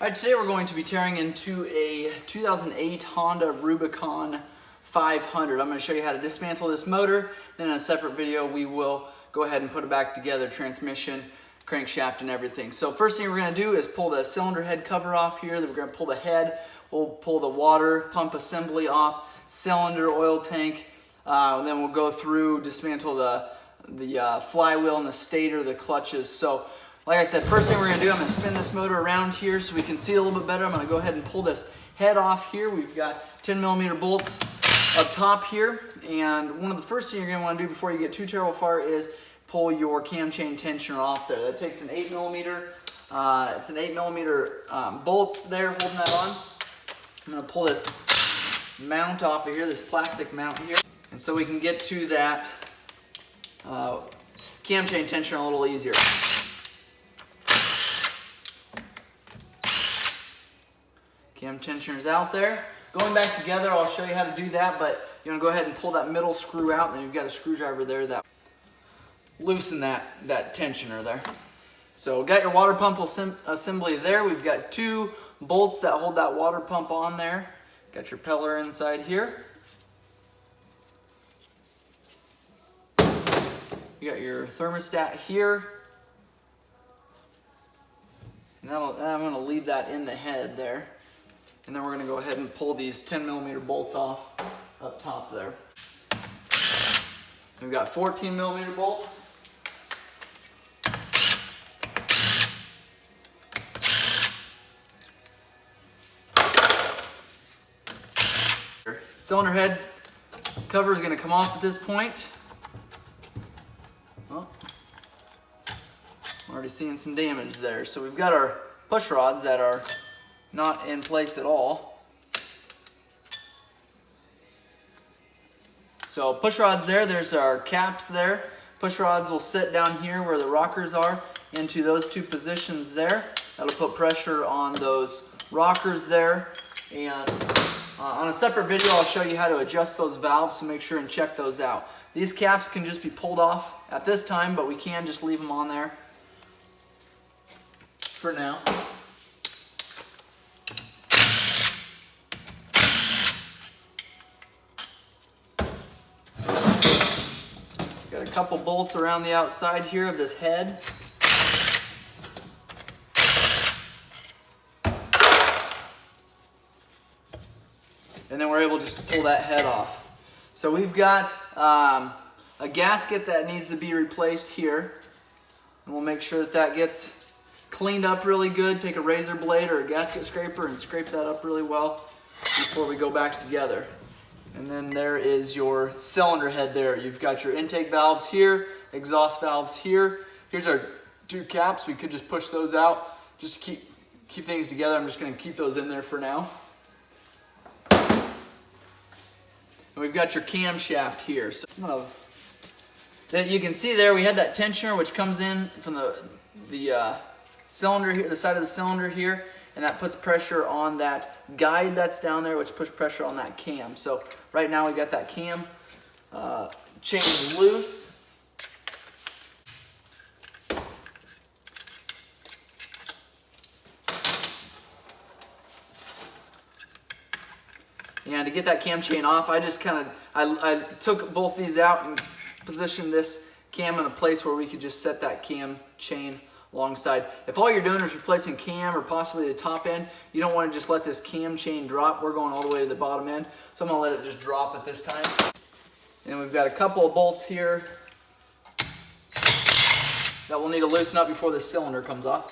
All right, today we're going to be tearing into a 2008 Honda Rubicon 500. I'm going to show you how to dismantle this motor. Then in a separate video, we will go ahead and put it back together, transmission, crankshaft, and everything. So first thing we're going to do is pull the cylinder head cover off here. Then we're going to pull the head. We'll pull the water pump assembly off, cylinder, oil tank. And then we'll go through, dismantle the flywheel and the stator, the clutches. So like I said, first thing we're going to do, I'm going to spin this motor around here so we can see a little bit better. I'm going to go ahead and pull this head off here. We've got 10mm bolts up top here. And one of the first things you're going to want to do before you get too terrible far is pull your cam chain tensioner off there. That takes an 8mm, it's an 8mm bolts there holding that on. I'm going to pull this mount off of here, this plastic mount here. And so we can get to that cam chain tensioner a little easier. Cam tensioner's out there. Going back together, I'll show you how to do that, but you're gonna go ahead and pull that middle screw out, and then you've got a screwdriver there that loosen that tensioner there. So got your water pump assembly there. We've got two bolts that hold that water pump on there. Got your peller inside here. You got your thermostat here. And I'm gonna leave that in the head there. And then we're going to go ahead and pull these 10mm bolts off up top there. We've got 14mm bolts. Cylinder head cover is going to come off at this point. Oh, I'm already seeing some damage there. So we've got our push rods that are not in place at all. So push rods there, there's our caps there. Push rods will sit down here where the rockers are into those two positions there. That'll put pressure on those rockers there. And on a separate video, I'll show you how to adjust those valves, so make sure and check those out. These caps can just be pulled off at this time, but we can just leave them on there for now. Got a couple bolts around the outside here of this head. And then we're able just to pull that head off. So we've got a gasket that needs to be replaced here. And we'll make sure that that gets cleaned up really good. Take a razor blade or a gasket scraper and scrape that up really well before we go back together. And then there is your cylinder head there. You've got your intake valves here, exhaust valves here. Here's our two caps. We could just push those out just to keep things together. I'm just going to keep those in there for now. And we've got your camshaft here. So that you can see there, we had that tensioner which comes in from the cylinder here, the side of the cylinder here, and that puts pressure on that guide that's down there, which puts pressure on that cam. So right now we got that cam chain loose. And to get that cam chain off, I just I took both these out and positioned this cam in a place where we could just set that cam chain alongside. If all you're doing is replacing cam or possibly the top end, you don't want to just let this cam chain drop. We're going all the way to the bottom end, so I'm going to let it just drop at this time. And we've got a couple of bolts here that we'll need to loosen up before the cylinder comes off.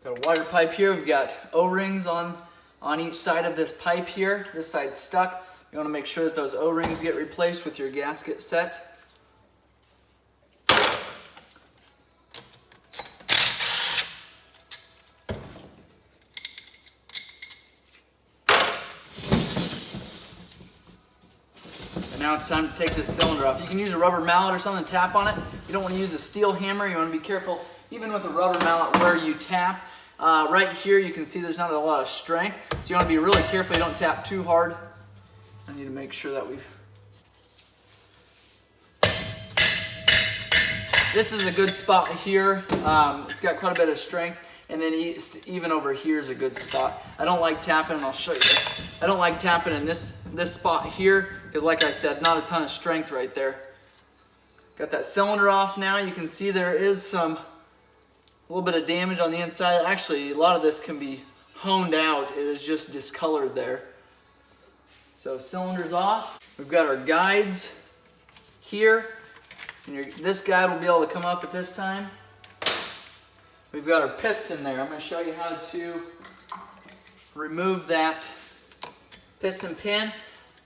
Got a wire pipe here. We've got O-rings on each side of this pipe here. This side's stuck. You want to make sure that those O-rings get replaced with your gasket set. Now it's time to take this cylinder off. You can use a rubber mallet or something to tap on it. You don't want to use a steel hammer. You want to be careful, even with a rubber mallet, where you tap. Right here you can see there's not a lot of strength, so you want to be really careful you don't tap too hard. I need to make sure that we've This is a good spot here. It's got quite a bit of strength. And then even over here is a good spot. I don't like tapping, and I'll show you this. I don't like tapping in this spot here because, like I said, not a ton of strength right there. Got that cylinder off now. You can see there is a little bit of damage on the inside. Actually, a lot of this can be honed out. It is just discolored there. So cylinder's off. We've got our guides here. And this guide will be able to come up at this time. We've got our piston there. I'm going to show you how to remove that piston pin.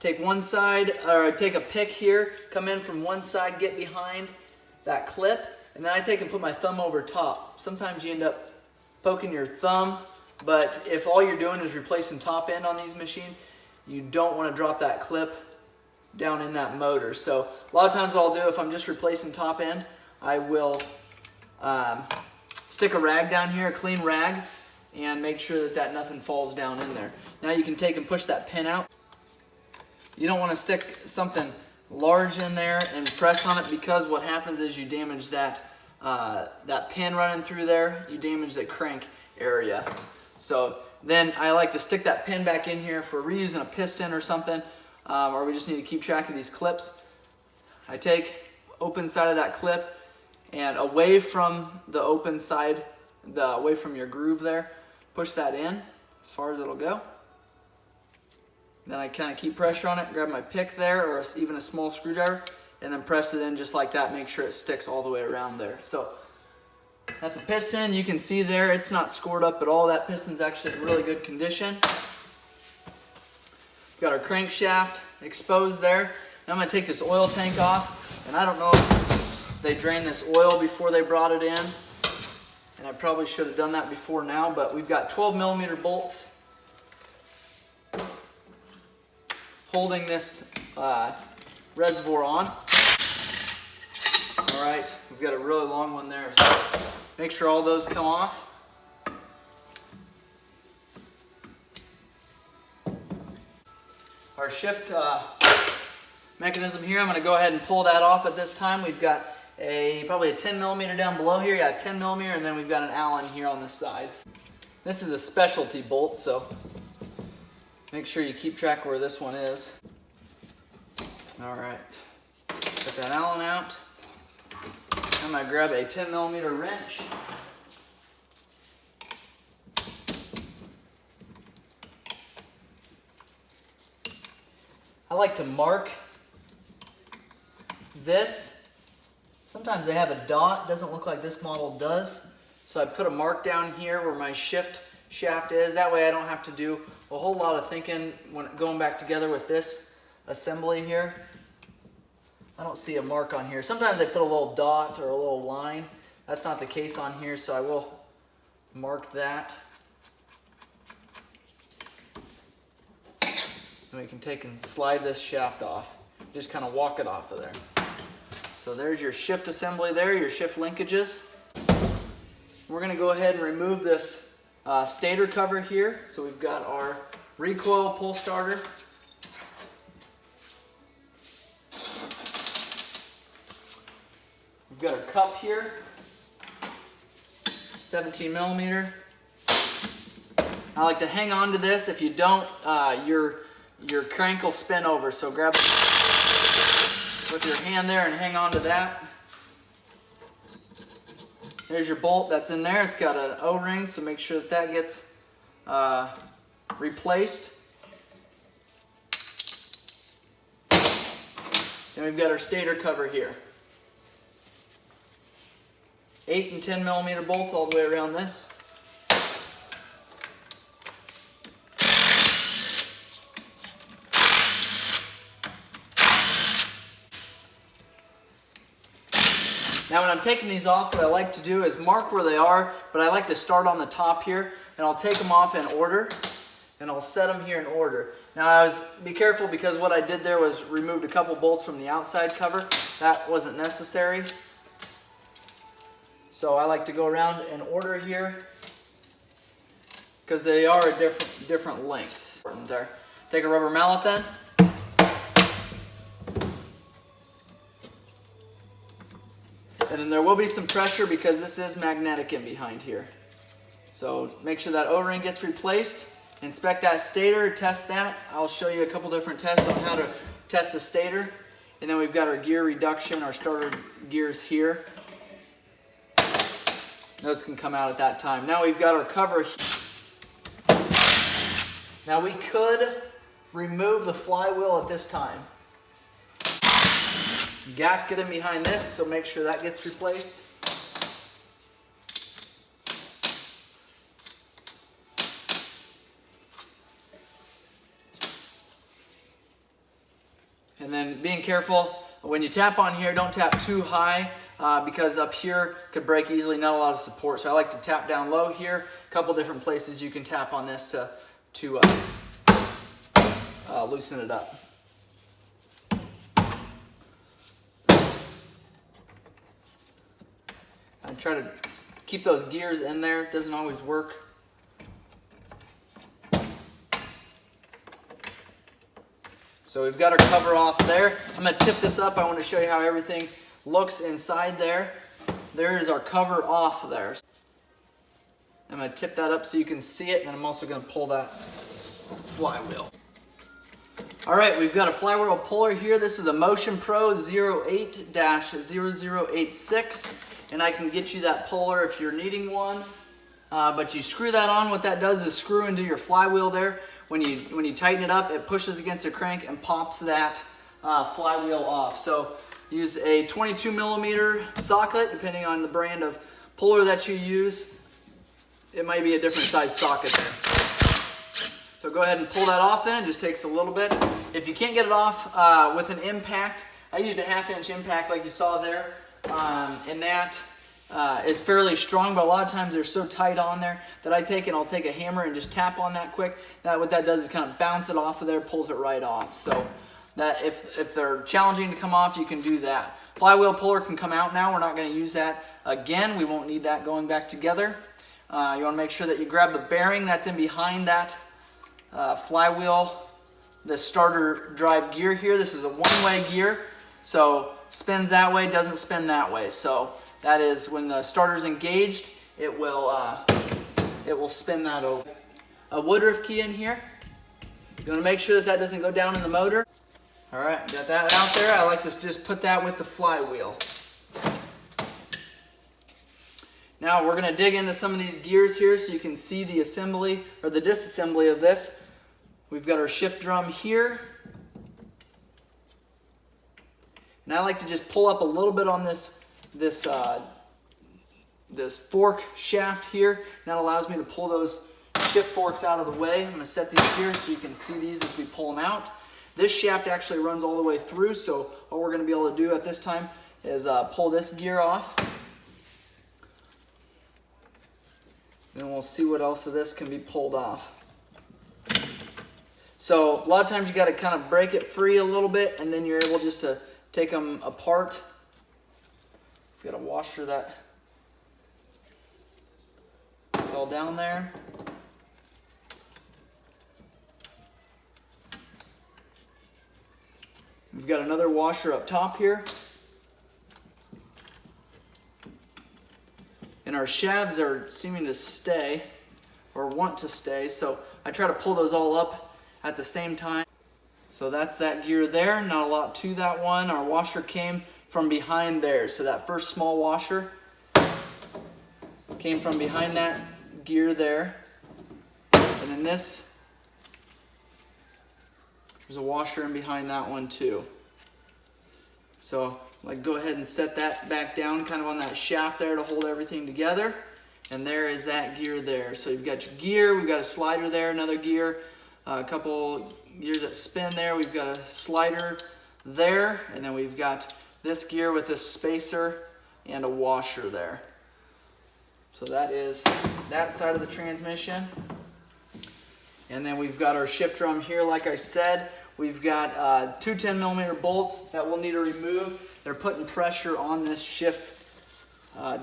Take one side, or take a pick here, come in from one side, get behind that clip, and then I take and put my thumb over top. Sometimes you end up poking your thumb, but if all you're doing is replacing top end on these machines, you don't want to drop that clip down in that motor. So a lot of times what I'll do if I'm just replacing top end, I will stick a rag down here, a clean rag, and make sure that nothing falls down in there. Now you can take and push that pin out. You don't want to stick something large in there and press on it, because what happens is you damage that pin running through there. You damage the crank area. So then I like to stick that pin back in here if we're reusing a piston or something, or we just need to keep track of these clips. I take open side of that clip and away from the open side, away from your groove there, push that in as far as it'll go. Then I kind of keep pressure on it, grab my pick there, or even a small screwdriver, and then press it in just like that. Make sure it sticks all the way around there. So that's a piston. You can see there it's not scored up at all. That piston's actually in really good condition. We've got our crankshaft exposed there. Now I'm going to take this oil tank off, and I don't know if they drained this oil before they brought it in, and I probably should have done that before now, but we've got 12mm bolts holding this reservoir on. All right, we've got a really long one there, so make sure all those come off. Our shift mechanism here, I'm going to go ahead and pull that off at this time. We've got probably a 10mm down below here, yeah, 10mm, and then we've got an Allen here on this side. This is a specialty bolt, so make sure you keep track of where this one is. All right, get that Allen out. I'm going to grab a 10mm wrench. I like to mark this. Sometimes they have a dot. It doesn't look like this model does. So I put a mark down here where my shift shaft is. That way I don't have to do a whole lot of thinking when going back together with this assembly here. I don't see a mark on here. Sometimes they put a little dot or a little line. That's not the case on here, so I will mark that. And we can take and slide this shaft off. Just kind of walk it off of there. So there's your shift assembly there, your shift linkages. We're going to go ahead and remove this stator cover here. So we've got our recoil pull starter. We've got our cup here, 17mm. I like to hang on to this. If you don't, your crank will spin over. So grab it with your hand there and hang on to that. There's your bolt that's in there. It's got an O-ring, so make sure that that gets replaced. Then we've got our stator cover here. 8 and 10mm bolts all the way around this. Now when I'm taking these off, what I like to do is mark where they are, but I like to start on the top here, and I'll take them off in order, and I'll set them here in order. Now be careful, because what I did there was removed a couple bolts from the outside cover. That wasn't necessary. So I like to go around in order here, because they are different lengths. There. Take a rubber mallet then. And then there will be some pressure because this is magnetic in behind here. So make sure that O-ring gets replaced. Inspect that stator, test that. I'll show you a couple different tests on how to test the stator. And then we've got our gear reduction, our starter gears here. Those can come out at that time. Now we've got our cover. Now we could remove the flywheel at this time. Gasket in behind this, so make sure that gets replaced. And then being careful, when you tap on here, don't tap too high because up here could break easily, not a lot of support. So I like to tap down low here. A couple different places you can tap on this to loosen it up. I try to keep those gears in there. It doesn't always work. So we've got our cover off there. I'm going to tip this up. I want to show you how everything looks inside there. There is our cover off there. I'm going to tip that up so you can see it, and then I'm also going to pull that flywheel. All right, we've got a flywheel puller here. This is a Motion Pro 08-0086, and I can get you that puller if you're needing one. But you screw that on. What that does is screw into your flywheel there. When you tighten it up, it pushes against the crank and pops that flywheel off. So use a 22 millimeter socket, depending on the brand of puller that you use. It might be a different size socket there. So go ahead and pull that off then. It just takes a little bit. If you can't get it off with an impact, I used a 1/2-inch impact like you saw there. And that is fairly strong, but a lot of times they're so tight on there that I'll take a hammer and just tap on that quick. What that does is kind of bounce it off of there, pulls it right off. So that if they're challenging to come off, you can do that. Flywheel puller can come out now. We're not going to use that again. We won't need that going back together. You want to make sure that you grab the bearing that's in behind that flywheel, the starter drive gear here. This is a one-way gear, so spins that way, doesn't spin that way. So that is when the starter's engaged, it will spin that over. A Woodruff key in here. You want to make sure that doesn't go down in the motor. All right, got that out there. I like to just put that with the flywheel. Now we're going to dig into some of these gears here so you can see the assembly or the disassembly of this. We've got our shift drum here. And I like to just pull up a little bit on this fork shaft here. That allows me to pull those shift forks out of the way. I'm going to set these here so you can see these as we pull them out. This shaft actually runs all the way through, so what we're going to be able to do at this time is pull this gear off. Then we'll see what else of this can be pulled off. So a lot of times you got to kind of break it free a little bit, and then you're able just to take them apart. We've got a washer that fell down there. We've got another washer up top here. And our shafts are seeming to stay, or want to stay, so I try to pull those all up at the same time. So that's that gear there, not a lot to that one. Our washer came from behind there, so that first small washer came from behind that gear there. And then there's a washer in behind that one too. So go ahead and set that back down kind of on that shaft there to hold everything together. And there is that gear there. So you've got your gear, we've got a slider there, another gear, a couple gears that spin there. We've got a slider there, and then we've got this gear with a spacer and a washer there. So that is that side of the transmission. And then we've got our shift drum here, like I said. We've got two 10 millimeter bolts that we'll need to remove. They're putting pressure on this shift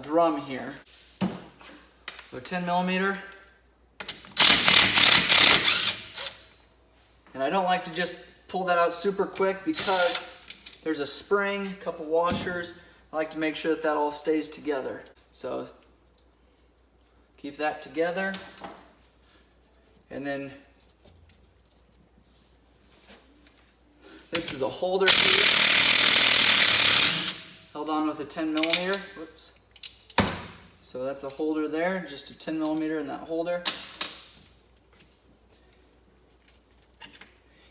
drum here. So 10 millimeter. And I don't like to just pull that out super quick because there's a spring, a couple washers. I like to make sure that all stays together. So Keep that together. And then this is a holder here, held on with a 10 millimeter. Whoops. So that's a holder there, just a 10 millimeter in that holder.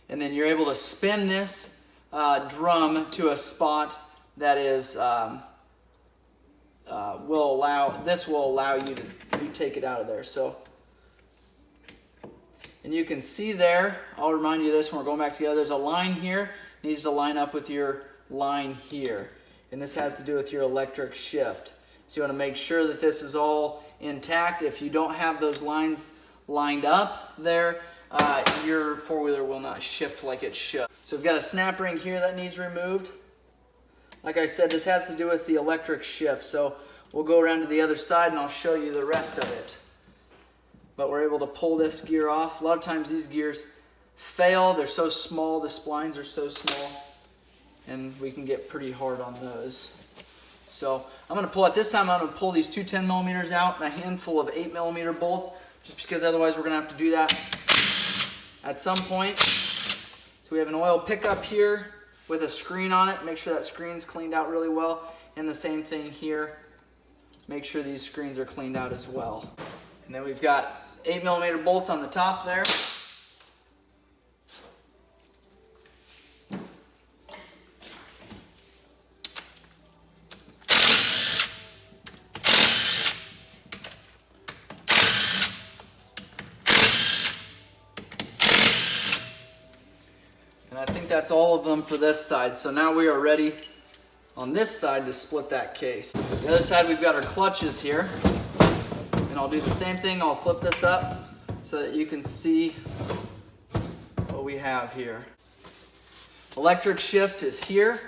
And then you're able to spin this drum to a spot that is will allow you to take it out of there. So, and you can see there, I'll remind you of this when we're going back together, there's a line here, it needs to line up with your line here. And this has to do with your electric shift. So you want to make sure that this is all intact. If you don't have those lines lined up there, your four-wheeler will not shift like it should. So we've got a snap ring here that needs removed. Like I said, this has to do with the electric shift. So we'll go around to the other side and I'll show you the rest of it. But we're able to pull this gear off. A lot of times these gears fail. They're so small, the splines are so small, and we can get pretty hard on those. So I'm going to pull it. This time I'm going to pull these two 10 millimeters out and a handful of 8 millimeter bolts, just because otherwise we're going to have to do that at some point. So we have an oil pickup here with a screen on it. Make sure that screen's cleaned out really well. And the same thing here. Make sure these screens are cleaned out as well. And then we've got 8 millimeter bolts on the top there. And I think that's all of them for this side. So now we are ready on this side to split that case. The other side, we've got our clutches here. And I'll do the same thing. I'll flip this up so that you can see what we have here. Electric shift is here.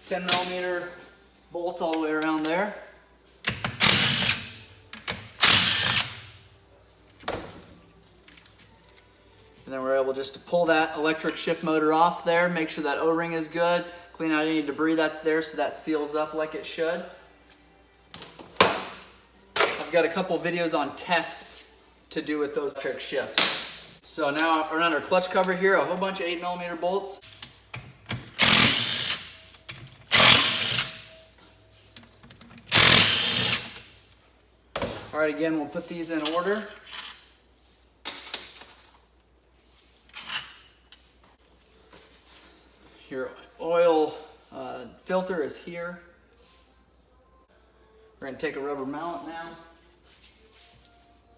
10 millimeter bolt all the way around there. And then we're able just to pull that electric shift motor off there, make sure that O-ring is good, clean out any debris that's there so that seals up like it should. I've got a couple videos on tests to do with those electric shifts. So now around our clutch cover here, a whole bunch of 8 millimeter bolts. All right, again, we'll put these in order. Your oil filter is here. We're going to take a rubber mallet now.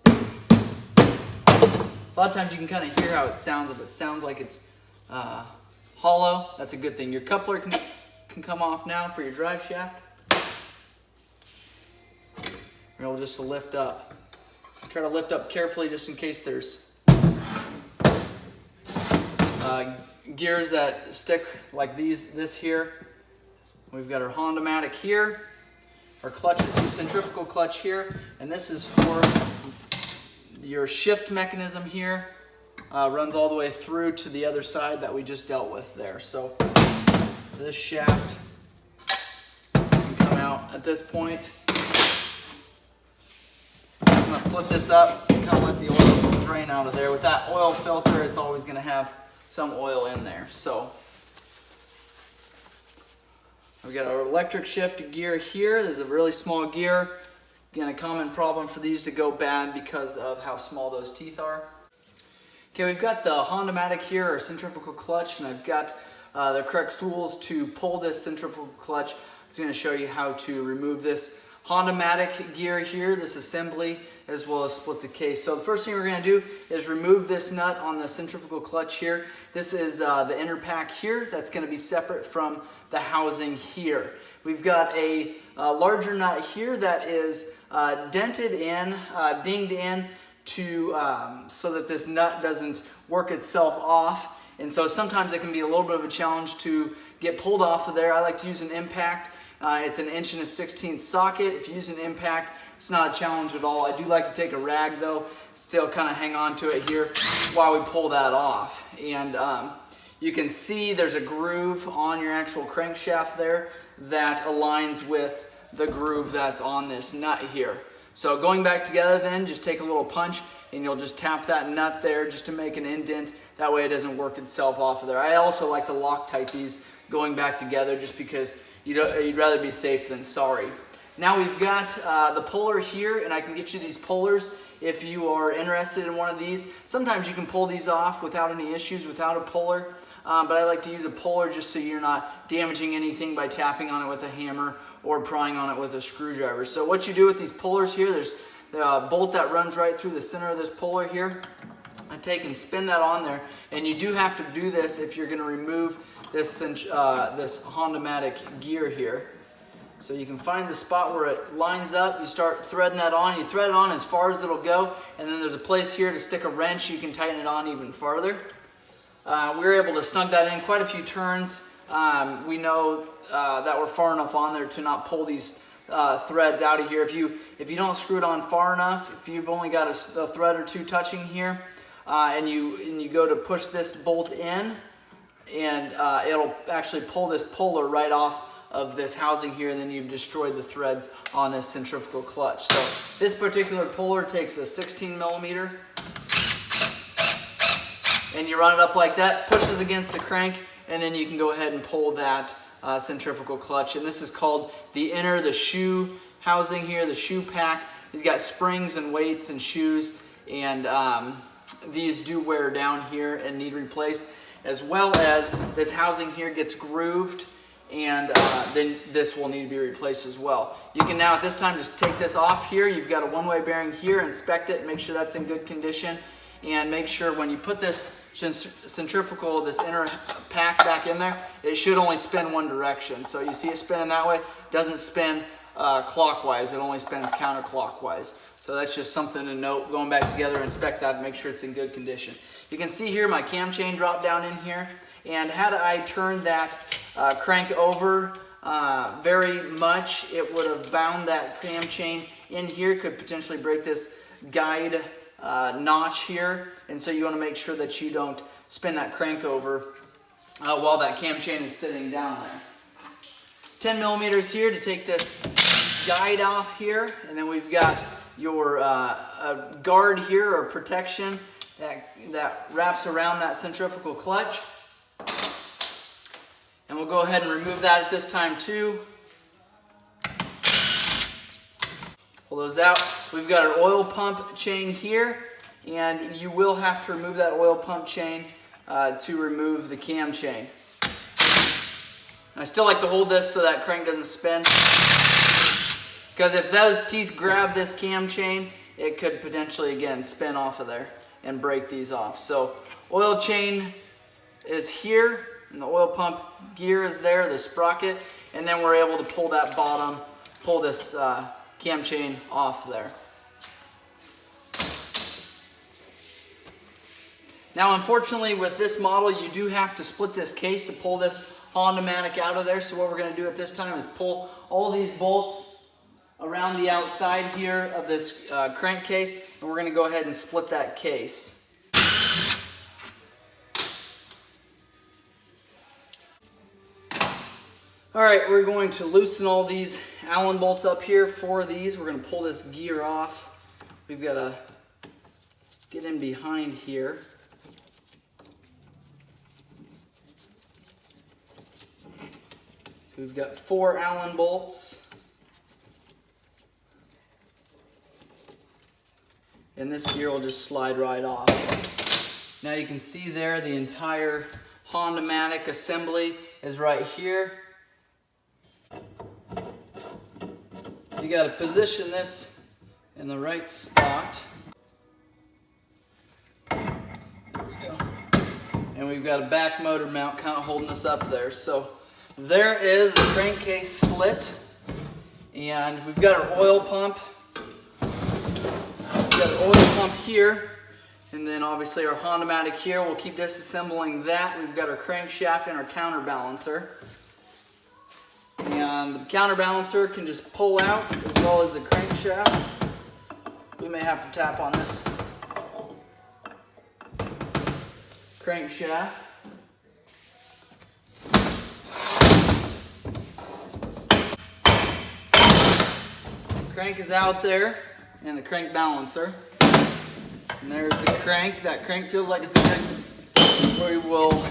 A lot of times you can kind of hear how it sounds. If it sounds like it's hollow, that's a good thing. Your coupler can come off now for your drive shaft. We're able just to lift up. Try to lift up carefully just in case there's gears that stick like this here. We've got our Hondamatic here. Our clutch is the centrifugal clutch here, and this is for your shift mechanism here. Runs all the way through to the other side that we just dealt with there. So this shaft can come out at this point. I'm going to flip this up and kind of let the oil drain out of there. With that oil filter, it's always going to have some oil in there. So we've got our electric shift gear here. There's a really small gear. Again, a common problem for these to go bad because of how small those teeth are. Okay, we've got the Hondamatic here, our centrifugal clutch, and I've got the correct tools to pull this centrifugal clutch. It's going to show you how to remove this Hondamatic gear here, this assembly, as well as split the case. So the first thing we're going to do is remove this nut on the centrifugal clutch here. This is the inner pack here. That's going to be separate from the housing here. We've got a larger nut here that is dented in, dinged in to so that this nut doesn't work itself off. And so sometimes it can be a little bit of a challenge to get pulled off of there. I like to use an impact. It's an 1 1/16 socket. If you use an impact, it's not a challenge at all. I do like to take a rag though, still kind of hang on to it here while we pull that off. And you can see there's a groove on your actual crankshaft there that aligns with the groove that's on this nut here. So going back together then, just take a little punch and you'll just tap that nut there just to make an indent. That way it doesn't work itself off of there. I also like to Loctite these going back together just because you'd rather be safe than sorry. Now we've got the puller here, and I can get you these pullers if you are interested in one of these. Sometimes you can pull these off without any issues without a puller, but I like to use a puller just so you're not damaging anything by tapping on it with a hammer or prying on it with a screwdriver. So what you do with these pullers here, there's a bolt that runs right through the center of this puller here. I take and spin that on there, and you do have to do this if you're going to remove this Hondamatic gear here. So you can find the spot where it lines up, you start threading that on, you thread it on as far as it'll go, and then there's a place here to stick a wrench, you can tighten it on even farther. We were able to snug that in quite a few turns. We know that we're far enough on there to not pull these threads out of here. If you don't screw it on far enough, if you've only got a thread or two touching here, and you go to push this bolt in, and it'll actually pull this puller right off of this housing here, and then you've destroyed the threads on this centrifugal clutch. So this particular puller takes a 16 millimeter, and you run it up like that, pushes against the crank, and then you can go ahead and pull that centrifugal clutch. And this is called the shoe housing here, the shoe pack. It's got springs and weights and shoes, and these do wear down here and need replaced, as well as this housing here gets grooved, and then this will need to be replaced as well. You can now at this time just take this off here. You've got a one-way bearing here, inspect it, make sure that's in good condition, and make sure when you put this centrifugal, this inner pack back in there, it should only spin one direction. So you see it spinning that way, doesn't spin clockwise, it only spins counterclockwise. So that's just something to note. Going back together, inspect that, make sure it's in good condition. You can see here my cam chain dropped down in here, and had I turned that crank over very much, it would have bound that cam chain in here, could potentially break this guide notch here, and so you want to make sure that you don't spin that crank over while that cam chain is sitting down there. 10 millimeters here to take this guide off here, and then we've got your guard here, or protection that wraps around that centrifugal clutch. And we'll go ahead and remove that at this time too. Pull those out. We've got our oil pump chain here, and you will have to remove that oil pump chain to remove the cam chain. And I still like to hold this so that crank doesn't spin, because if those teeth grab this cam chain, it could potentially again spin off of there and break these off. So oil chain is here, and the oil pump gear is there, the sprocket, and then we're able to pull that bottom, pull this cam chain off there. Now unfortunately with this model, you do have to split this case to pull this Hondamatic out of there. So what we're going to do at this time is pull all these bolts around the outside here of this crankcase, and we're going to go ahead and split that case. All right, we're going to loosen all these Allen bolts up here for these. We're going to pull this gear off. We've got to get in behind here. We've got 4 Allen bolts. And this gear will just slide right off. Now you can see there the entire Hondamatic assembly is right here. You got to position this in the right spot. There we go. And we've got a back motor mount kind of holding us up there. So there is the crankcase split. And we've got our oil pump. We've got our oil pump here. And then obviously our Hondamatic here. We'll keep disassembling that. We've got our crankshaft and our counterbalancer. And the counterbalancer can just pull out as well as the crankshaft. We may have to tap on this crankshaft. Crank is out there. and the crank balancer. And there's the crank. That crank feels like it's good. We will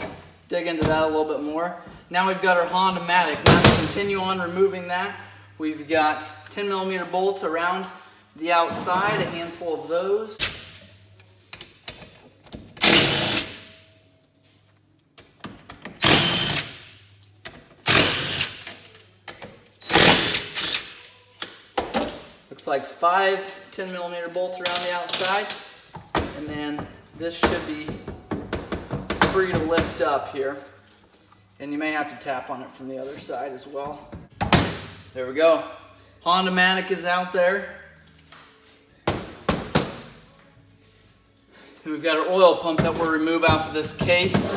dig into that a little bit more. Now we've got our Hondamatic. Now to continue on removing that, we've got 10mm bolts around the outside, a handful of those. Looks like 5 10mm bolts around the outside, and then this should be free to lift up here. And you may have to tap on it from the other side as well. There we go. Hondamatic is out there. And we've got our oil pump that we'll remove out of this case.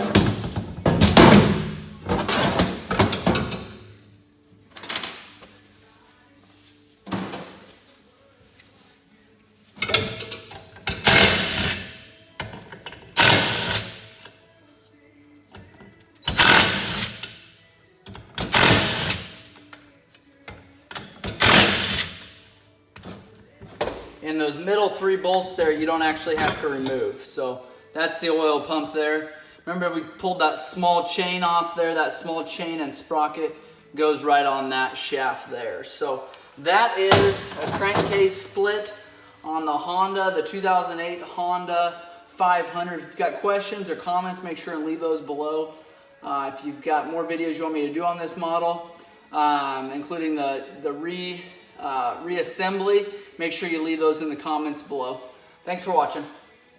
And those middle 3 bolts there, you don't actually have to remove. So that's the oil pump there. Remember, we pulled that small chain off there. That small chain and sprocket goes right on that shaft there. So that is a crankcase split on the Honda, the 2008 Honda 500. If you've got questions or comments, make sure and leave those below. If you've got more videos you want me to do on this model, including the reassembly, make sure you leave those in the comments below. Thanks for watching.